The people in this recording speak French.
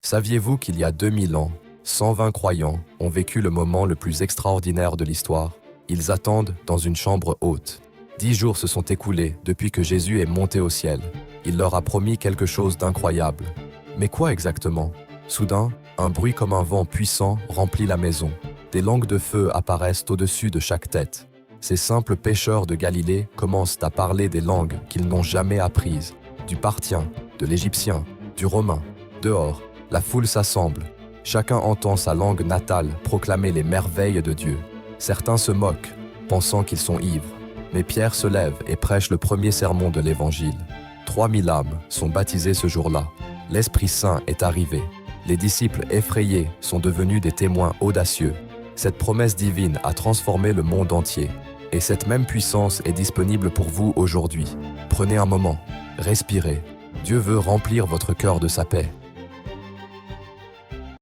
Saviez-vous qu'il y a 2000 ans, 120 croyants ont vécu le moment le plus extraordinaire de l'histoire? Ils attendent dans une chambre haute. 10 jours se sont écoulés depuis que Jésus est monté au ciel. Il leur a promis quelque chose d'incroyable. Mais quoi exactement? Soudain, un bruit comme un vent puissant remplit la maison. Des langues de feu apparaissent au-dessus de chaque tête. Ces simples pêcheurs de Galilée commencent à parler des langues qu'ils n'ont jamais apprises. Du parthien, de l'égyptien, du romain. Dehors, la foule s'assemble. Chacun entend sa langue natale proclamer les merveilles de Dieu. Certains se moquent, pensant qu'ils sont ivres. Mais Pierre se lève et prêche le premier sermon de l'Évangile. 3000 âmes sont baptisées ce jour-là. L'Esprit Saint est arrivé. Les disciples effrayés sont devenus des témoins audacieux. Cette promesse divine a transformé le monde entier. Et cette même puissance est disponible pour vous aujourd'hui. Prenez un moment, respirez. Dieu veut remplir votre cœur de sa paix.